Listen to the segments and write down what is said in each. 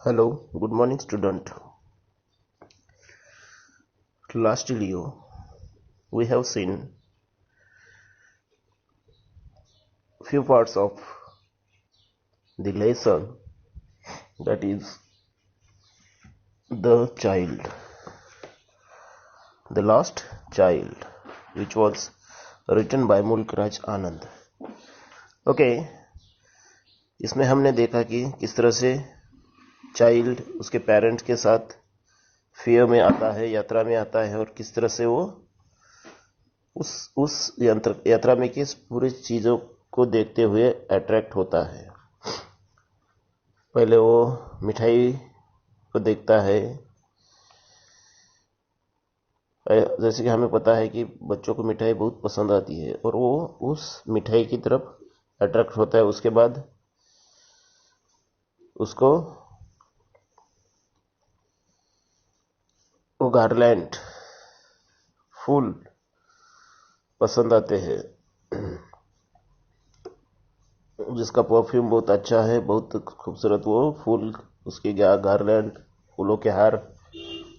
Hello, good morning, student. Last video, we have seen few parts of the lesson, that is the child, the last child, which was written by Mulk Raj Anand. Okay, इसमें हमने देखा कि किस तरह से child उसके parents के साथ फियर में आता है, यात्रा में आता है, और किस तरह से वो उस यात्रा में किस पूरी चीजों को देखते हुए अट्रैक्ट होता है। पहले वो मिठाई को देखता है, जैसे कि हमें पता है कि बच्चों को मिठाई बहुत पसंद आती है और वो उस मिठाई की तरफ अट्रैक्ट होता है। उसके बाद उसको वो गार्लैंड फूल पसंद आते हैं, जिसका परफ्यूम बहुत अच्छा है, बहुत खूबसूरत वो फूल, उसके गार्लैंड, फूलों के हार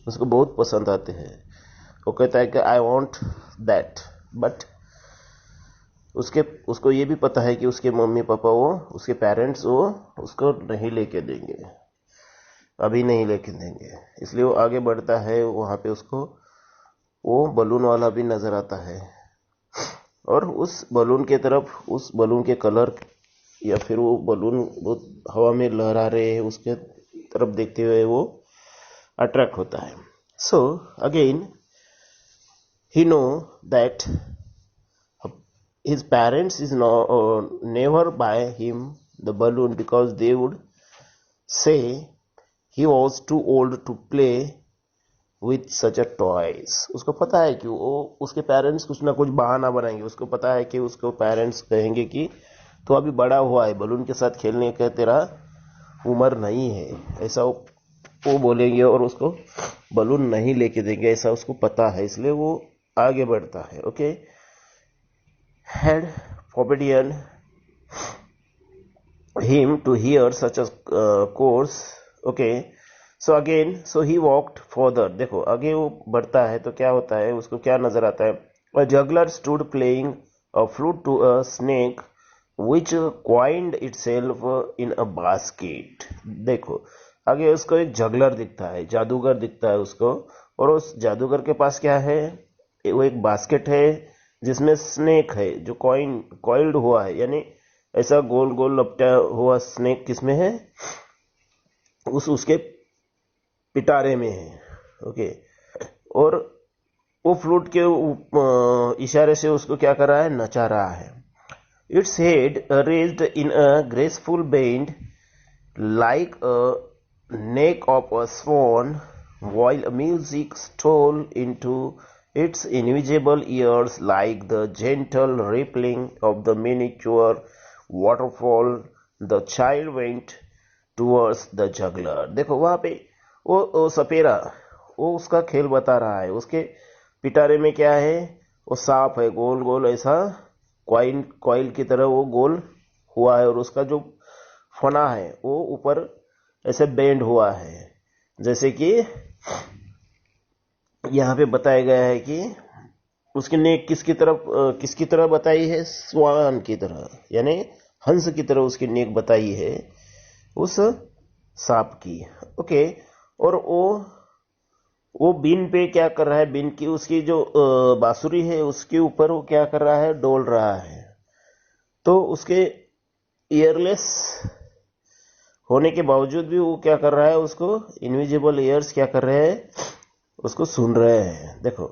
उसको बहुत पसंद आते हैं। वो कहता है कि आई वॉन्ट दैट, बट उसको ये भी पता है कि उसके मम्मी पापा उसके पेरेंट्स उसको नहीं लेके देंगे, अभी नहीं लेके देंगे। इसलिए वो आगे बढ़ता है। वहां पे उसको वो बलून वाला भी नजर आता है और उस बलून के तरफ, उस बलून के कलर या फिर वो बलून बहुत हवा में लहरा रहे हैं उसके तरफ देखते हुए वो अट्रैक्ट होता है। So again he know that his parents is never buy him the balloon because they would say he was too old to play with such a toys. उसको पता है कि वो उसके पेरेंट्स कुछ ना कुछ बहाना बनाएंगे। उसको पता है कि उसको पेरेंट्स कहेंगे कि तो अभी बड़ा हुआ है, बलून के साथ खेलने का तेरा उम्र नहीं है, ऐसा वो बोलेंगे और उसको बलून नहीं लेके देंगे, ऐसा उसको पता है। इसलिए वो आगे बढ़ता है। Okay, had forbidden him to hear such a course. Okay, so again, so he walked further. देखो आगे वो बढ़ता है तो क्या होता है, उसको क्या नजर आता है? A juggler stood playing a flute to a snake which coiled itself in a basket. देखो आगे उसको एक जगलर दिखता है, जादूगर दिखता है उसको, और उस जादूगर के पास क्या है? वो एक बास्केट है जिसमें स्नेक है जो कॉइल्ड हुआ है, यानी ऐसा गोल गोल लपटा हुआ स्नेक किसमें है? उसके पिटारे में है। ओके, और वो फ्लूट के इशारे से उसको क्या कर रहा है? नचा रहा है। Its head raised in a graceful bend like a neck of a swan while music stole into its invisible ears like the gentle rippling of the miniature waterfall. The child went towards the juggler. देखो वहां पे वो सपेरा वो उसका खेल बता रहा है। उसके पिटारे में क्या है? वो सांप है, गोल गोल ऐसा कॉइल की तरह वो गोल हुआ है, और उसका जो फना है वो ऊपर ऐसे बेंड हुआ है, जैसे कि यहाँ पे बताया गया है कि उसकी नेक किसकी तरह बताई है? स्वान की तरह, यानी हंस की तरह उसकी नेक बताई है उस सांप की। ओके, और वो बीन पे क्या कर रहा है? बीन की उसकी जो बांसुरी है उसके ऊपर वो क्या कर रहा है? डोल रहा है। तो उसके ईयरलेस होने के बावजूद भी वो क्या कर रहा है? उसको इनविजिबल ईयर्स क्या कर रहे हैं? उसको सुन रहे हैं। देखो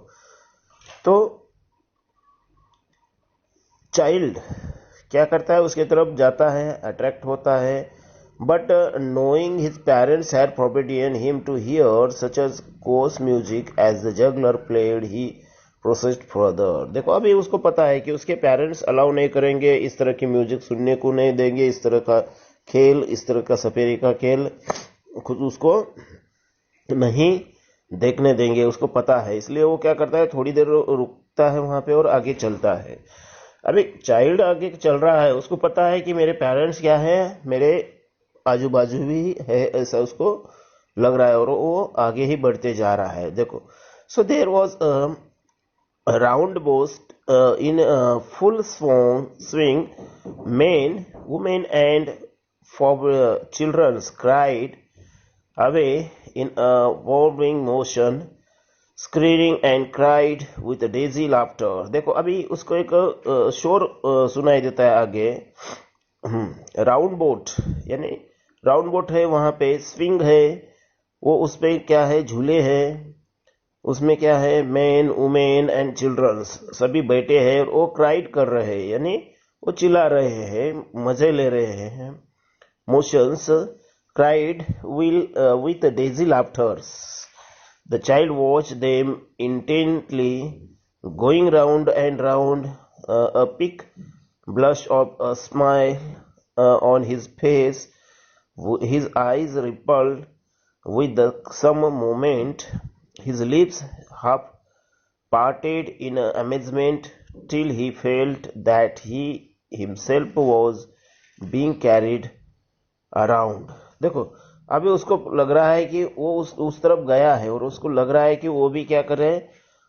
तो चाइल्ड क्या करता है? उसके तरफ जाता है, अट्रैक्ट होता है, but knowing his parents had forbidden him to hear such as coarse music as the juggler played, he proceeded further. देखो अभी उसको पता है कि उसके पेरेंट्स अलाउ नहीं करेंगे, इस तरह की म्यूजिक सुनने को नहीं देंगे, इस तरह का खेल, इस तरह का सपेरे का खेल खुद उसको नहीं देखने देंगे, उसको पता है। इसलिए वो क्या करता है? थोड़ी देर रुकता है वहां पे और आगे चलता है। अभी चाइल्ड आगे चल रहा है, उसको पता है कि मेरे पेरेंट्स क्या है? मेरे आजू बाजू भी है ऐसा उसको लग रहा है और वो आगे ही बढ़ते जा रहा है। देखो, so there was roundabout in full swing. Men, women, and for children cried away in a whirling motion, screaming and cried with dizzy laughter. देखो अभी उसको एक शोर सुनाई देता है आगे। राउंड बोट यानी राउंड बोट है, वहां पे स्विंग है, वो उसपे क्या है, झूले हैं, उसमें क्या है, मैन वुमेन एंड चिल्ड्रंस सभी बैठे हैं और वो क्राइड कर रहे हैं यानी वो चिल्ला रहे हैं, मजे ले रहे हैं। Motions cried with daisy laughters. The child watched them intently, going round and round, a quick blush of a smile on his face, his eyes rippled with some movement, his lips half parted in amazement till he felt that he himself was being carried around. देखो अभी उसको लग रहा है कि वो उस तरफ गया है और उसको लग रहा है कि वो भी क्या कर रहे हैं,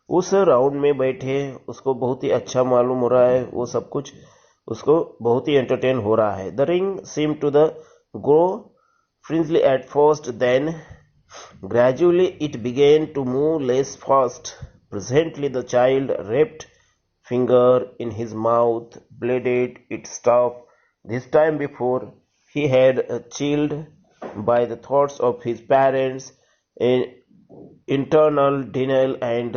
उस राउंड में बैठे, उसको बहुत ही अच्छा मालूम हो रहा है, वो सब कुछ उसको बहुत ही एंटरटेन हो रहा है। The ring seem to the grow fringely at first, then gradually it began to move less fast. Presently the child wrapped finger in his mouth, bladed its stop. This time before he had chilled by the thoughts of his parents in internal denial and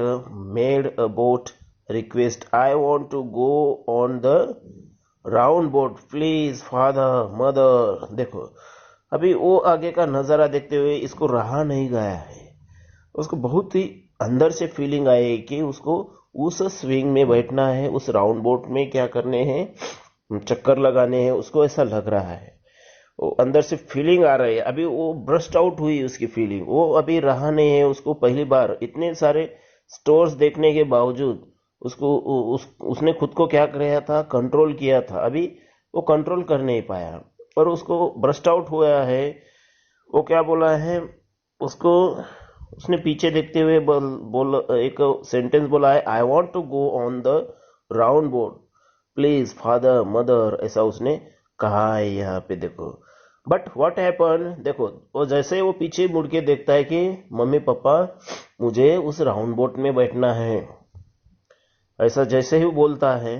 made a boat request. I want to go on the round boat, please father, mother. देखो अभी वो आगे का नजारा देखते हुए इसको रहा नहीं गया है, उसको बहुत ही अंदर से फीलिंग आई कि उसको उस स्विंग में बैठना है, उस राउंड बोट में क्या करने हैं, चक्कर लगाने हैं, उसको ऐसा लग रहा है, वो अंदर से फीलिंग आ रही है। अभी वो ब्रस्ट आउट हुई उसकी फीलिंग, वो अभी रहा नहीं है, उसको पहली बार इतने सारे स्टोर्स देखने के बावजूद उसने खुद को क्या किया था, कंट्रोल किया था, अभी वो कंट्रोल कर नहीं पाया और उसको ब्रस्ट आउट हुआ है। वो क्या बोला है, उसको उसने पीछे देखते हुए बोल एक सेंटेंस बोला है, I want to go on the roundabout please father mother, ऐसा उसने कहा है यहाँ पे। देखो बट व्हाट हैपन, देखो वो जैसे वो पीछे मुड़ के देखता है कि मम्मी पापा मुझे उस राउंड बोट में बैठना है, ऐसा जैसे ही वो बोलता है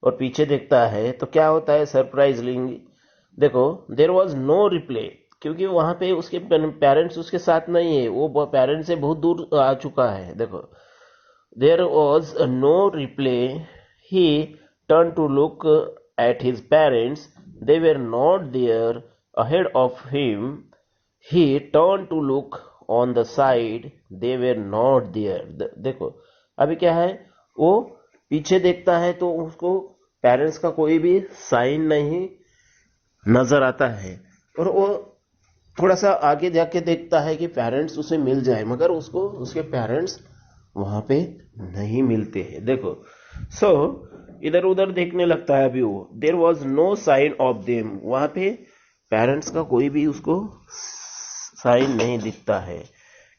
और पीछे देखता है तो क्या होता है, सरप्राइजिंग देखो देयर वॉज नो रिप्ले, क्योंकि वहां पे उसके पेरेंट्स उसके साथ नहीं है, वो पेरेंट्स से बहुत दूर आ चुका है। देखो there was no reply, he turn to look at his parents, they were not there ahead of him, he turn to look on the side, they were not there. देखो अभी क्या है, वो पीछे देखता है तो उसको पेरेंट्स का कोई भी साइन नहीं नजर आता है और वो थोड़ा सा आगे जाके देखता है कि पेरेंट्स उसे मिल जाए, मगर उसको उसके पेरेंट्स वहां पे नहीं मिलते हैं। देखो सो इधर उधर देखने लगता है अभी वो, there was no sign of them, वहां पे पेरेंट्स का कोई भी उसको साइन नहीं दिखता है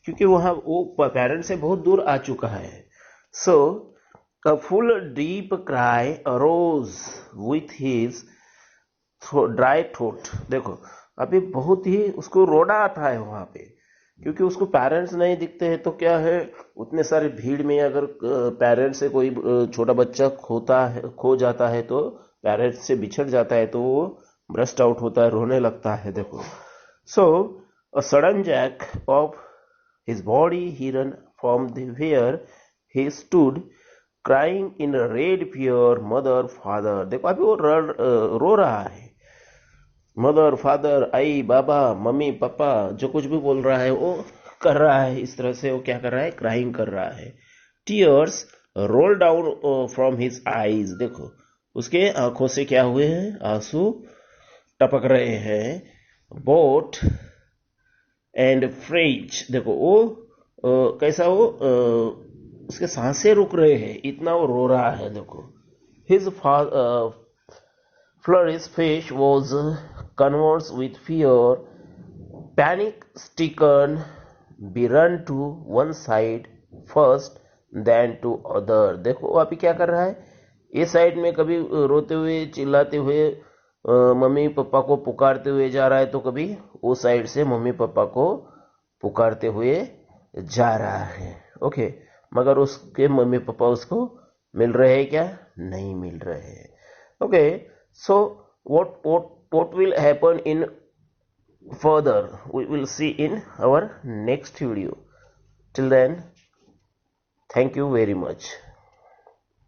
क्योंकि वहां वो पेरेंट्स से बहुत दूर आ चुका है। सो a full deep cry arose with his dry throat. देखो अभी बहुत ही उसको रोना आता है वहां पे, क्योंकि उसको पेरेंट्स नहीं दिखते हैं तो क्या है, उतने सारे भीड़ में अगर पेरेंट्स से कोई छोटा बच्चा खो जाता है तो पेरेंट्स से बिछड़ जाता है तो वो ब्रस्ट आउट होता है, रोने लगता है। देखो so a sudden jack of his body he run from where he stood crying in red fear, mother father. देखो अभी वो रो रहा है, मदर फादर, आई बाबा मम्मी पापा, जो कुछ भी बोल रहा है वो कर रहा है, इस तरह से वो क्या कर रहा है, क्राइंग कर रहा है। Tears roll down from his eyes, देखो उसके आंखों से क्या हुए हैं, आंसू टपक रहे हैं। बोट एंड फ्रेज, देखो वो कैसा वो उसके सांसें रुक रहे हैं, इतना वो रो रहा है। देखो his Flurry's face was convulsed with fear. Panic stricken, we run to one side first, then to other. देखो अभी क्या कर रहा है, ये साइड में कभी रोते हुए चिल्लाते हुए मम्मी पापा को पुकारते हुए जा रहा है, तो कभी वो साइड से मम्मी पापा को पुकारते हुए जा रहा है. ओके, मगर उसके मम्मी पापा उसको मिल रहे हैं क्या? नहीं मिल रहे हैं. Okay, so what will happen in further we will see in our next video. Till then, thank you very much.